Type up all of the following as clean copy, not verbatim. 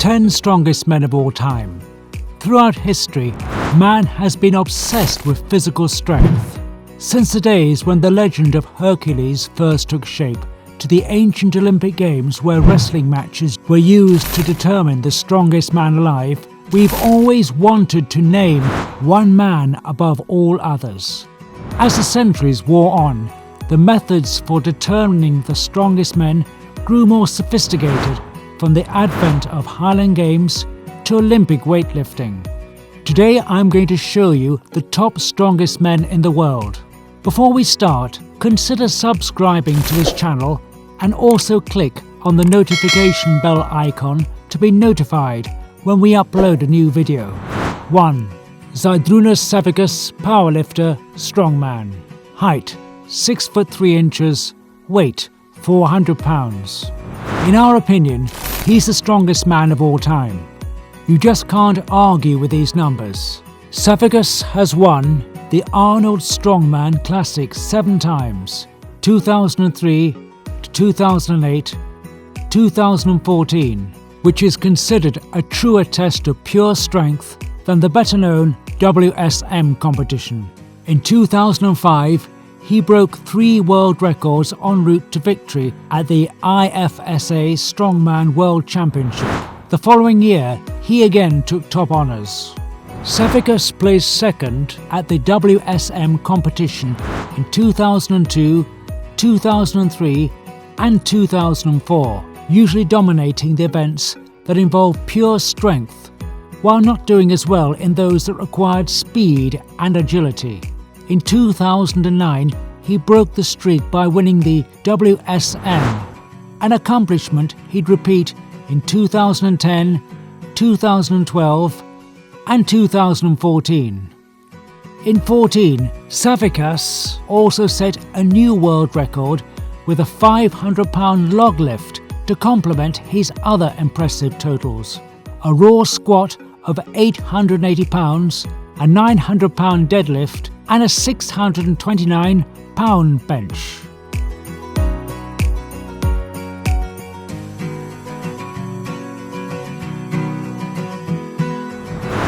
10 strongest men of all time. Throughout history, man has been obsessed with physical strength. Since the days when the legend of Hercules first took shape, to the ancient Olympic Games where wrestling matches were used to determine the strongest man alive, we've always wanted to name one man above all others. As the centuries wore on, the methods for determining the strongest men grew more sophisticated, from the advent of Highland Games to Olympic weightlifting. Today I'm going to show you the top strongest men in the world. Before we start, consider subscribing to this channel and also click on the notification bell icon to be notified when we upload a new video. 1. Zydrunas Savickas, powerlifter, strongman. Height 6 foot 3 inches, weight 400 pounds. In our opinion, he's the strongest man of all time. You just can't argue with these numbers. Savickas has won the Arnold Strongman Classic 7 times, 2003 to 2008, 2014, which is considered a truer test of pure strength than the better-known WSM competition. In 2005, he broke 3 world records en route to victory at the IFSA Strongman World Championship. The following year, he again took top honours. Savickas placed second at the WSM competition in 2002, 2003 and 2004, usually dominating the events that involve pure strength, while not doing as well in those that required speed and agility. In 2009, he broke the streak by winning the WSM, an accomplishment he'd repeat in 2010, 2012 and 2014. In 2014, Savickas also set a new world record with a 500-pound log lift to complement his other impressive totals. A raw squat of 880 pounds, a 900-pound deadlift and a 629-pound bench.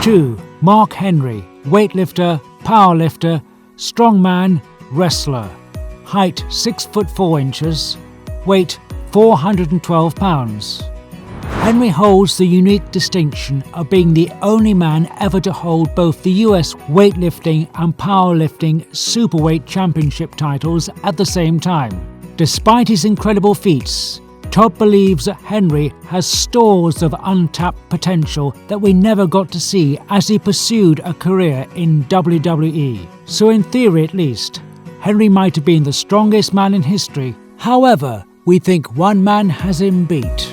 2. Mark Henry, weightlifter, powerlifter, strongman, wrestler. Height 6 foot 4 inches, weight 412 pounds. Henry holds the unique distinction of being the only man ever to hold both the US weightlifting and powerlifting superweight championship titles at the same time. Despite his incredible feats, Todd believes that Henry has stores of untapped potential that we never got to see as he pursued a career in WWE. So in theory at least, Henry might have been the strongest man in history. However, we think one man has him beat.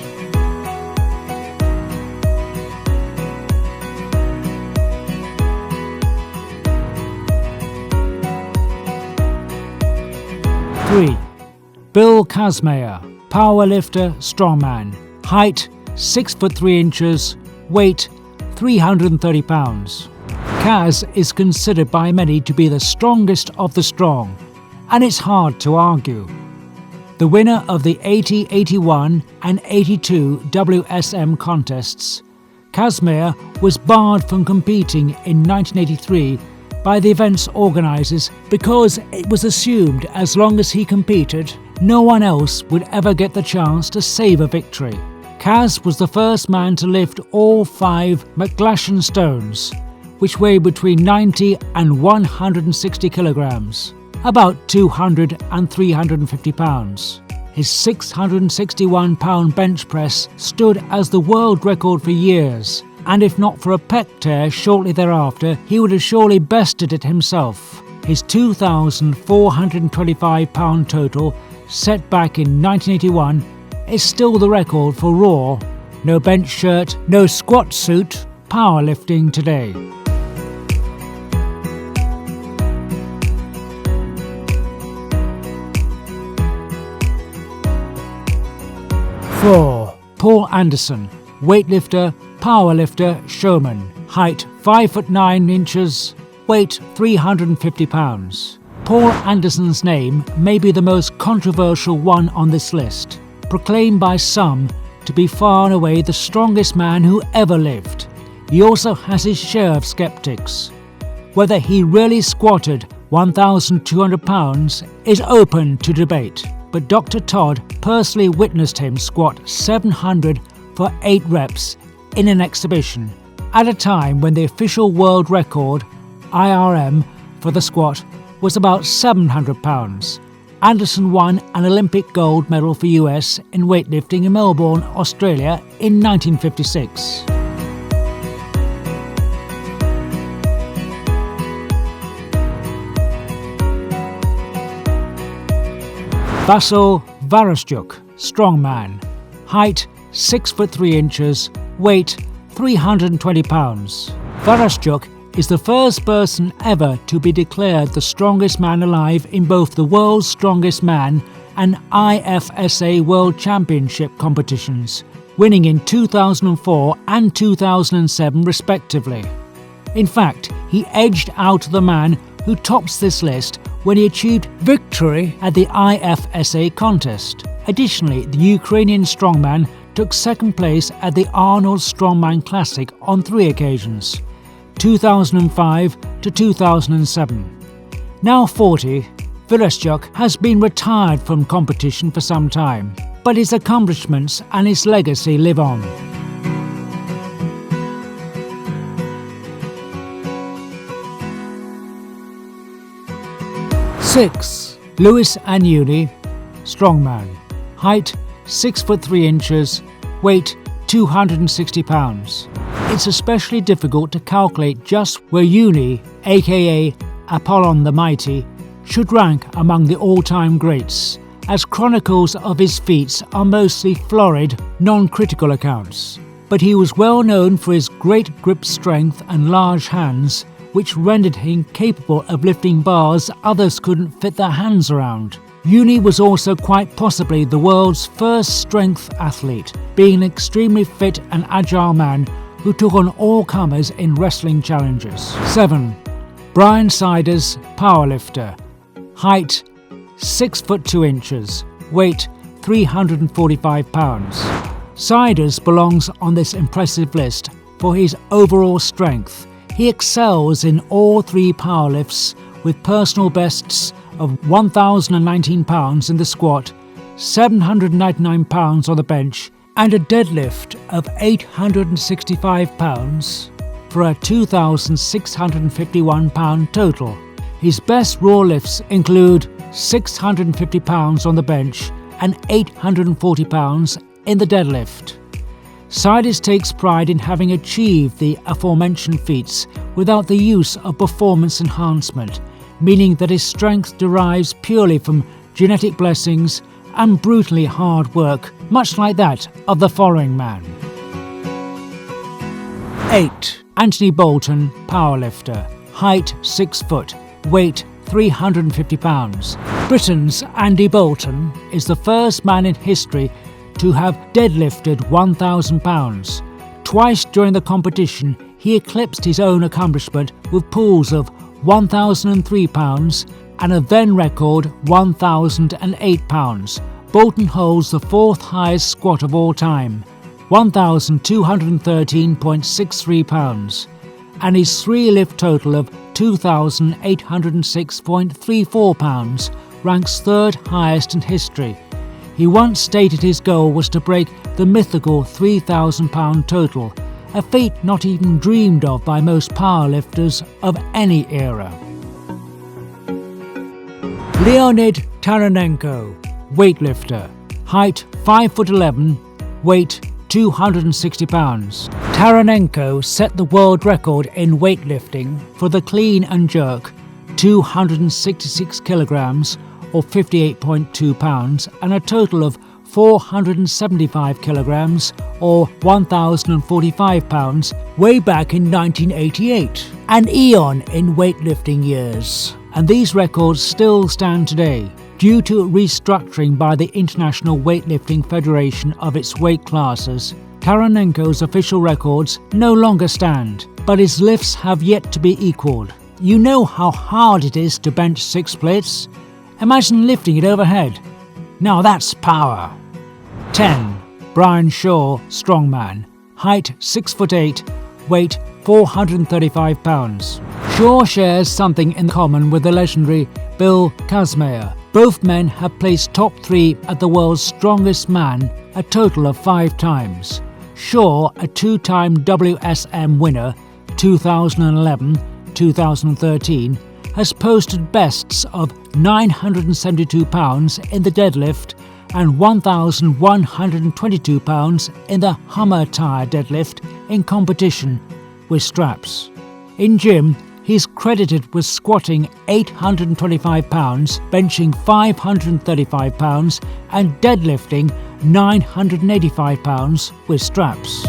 Three. Bill Kazmaier, powerlifter, strongman. Height 6 foot 3 inches, weight 330 pounds. Kaz is considered by many to be the strongest of the strong, and it's hard to argue. The winner of the 80, 81 and 82 WSM contests, Kazmaier was barred from competing in 1983 by the event's organisers because it was assumed as long as he competed, no one else would ever get the chance to save a victory. Kaz was the first man to lift all 5 McGlashan stones, which weigh between 90 and 160 kilograms, about 200 and 350 pounds. His 661-pound bench press stood as the world record for years, and if not for a pec tear shortly thereafter, he would have surely bested it himself. His 2,425-pound total, set back in 1981, is still the record for raw, no bench shirt, no squat suit, powerlifting today. 4. Paul Anderson, weightlifter, powerlifter, showman. Height 5 foot 9 inches, weight 350 pounds. Paul Anderson's name may be the most controversial one on this list. Proclaimed by some to be far and away the strongest man who ever lived, he also has his share of skeptics. Whether he really squatted 1,200 pounds is open to debate, but Dr. Todd personally witnessed him squat 700 for 8 reps in an exhibition, at a time when the official world record, IRM, for the squat was about 700 pounds. Anderson won an Olympic gold medal for US in weightlifting in Melbourne, Australia in 1956. Vasyl Vereshchuk, strongman, height 6 foot 3 inches, weight 320 pounds. Vereshchuk is the first person ever to be declared the strongest man alive in both the World's Strongest Man and IFSA World Championship competitions, winning in 2004 and 2007 respectively. In fact, he edged out the man who tops this list when he achieved victory at the IFSA contest. Additionally, the Ukrainian strongman took second place at the Arnold Strongman Classic on 3 occasions, 2005 to 2007. Now 40, Vereshchuk has been retired from competition for some time, but his accomplishments and his legacy live on. Six, Louis Anyuni, strongman, height 6 foot 3 inches, weight 260 pounds. It's especially difficult to calculate just where Uni, aka Apollon the Mighty, should rank among the all-time greats, as chronicles of his feats are mostly florid, non-critical accounts. But he was well known for his great grip strength and large hands, which rendered him capable of lifting bars others couldn't fit their hands around. Uni was also quite possibly the world's first strength athlete, being an extremely fit and agile man who took on all comers in wrestling challenges. 7. Brian Cider's powerlifter, height 6 foot 2 inches, weight 345 pounds. Cider's belongs on this impressive list for his overall strength. He excels in all 3 powerlifts with personal bests of 1,019 pounds in the squat, 799 pounds on the bench, and a deadlift of 865 pounds for a 2,651 pound total. His best raw lifts include 650 pounds on the bench and 840 pounds in the deadlift. Cider takes pride in having achieved the aforementioned feats without the use of performance enhancement, meaning that his strength derives purely from genetic blessings and brutally hard work, much like that of the following man. 8. Anthony Bolton, powerlifter, height 6 foot, weight 350 pounds. Britain's Andy Bolton is the first man in history to have deadlifted 1,000 pounds. Twice during the competition, he eclipsed his own accomplishment with pulls of 1,003 pounds and a then record 1,008 pounds. Bolton holds the 4th highest squat of all time, 1,213.63 pounds, and his 3-lift total of 2,806.34 pounds ranks 3rd highest in history. He once stated his goal was to break the mythical 3,000 pound total, a feat not even dreamed of by most powerlifters of any era. Leonid Taranenko, weightlifter, height 5 foot 11, weight 260 pounds. Taranenko set the world record in weightlifting for the clean and jerk, 266 kilograms or 58.2 pounds, and a total of 475 kilograms or 1,045 pounds way back in 1988, an eon in weightlifting years. And these records still stand today. Due to restructuring by the International Weightlifting Federation of its weight classes, Taranenko's official records no longer stand, but his lifts have yet to be equaled. You know how hard it is to bench 6 plates? Imagine lifting it overhead. Now that's power. 10. Brian Shaw, strongman, height 6'8", weight 435 pounds. Shaw shares something in common with the legendary Bill Kazmaier. Both men have placed top 3 at the world's strongest man a total of 5 times. Shaw, a 2-time WSM winner, 2011, 2013, has posted bests of 972 pounds in the deadlift and 1,122 pounds in the Hummer tire deadlift in competition with straps. In gym, he's credited with squatting 825 pounds, benching 535 pounds and deadlifting 985 pounds with straps.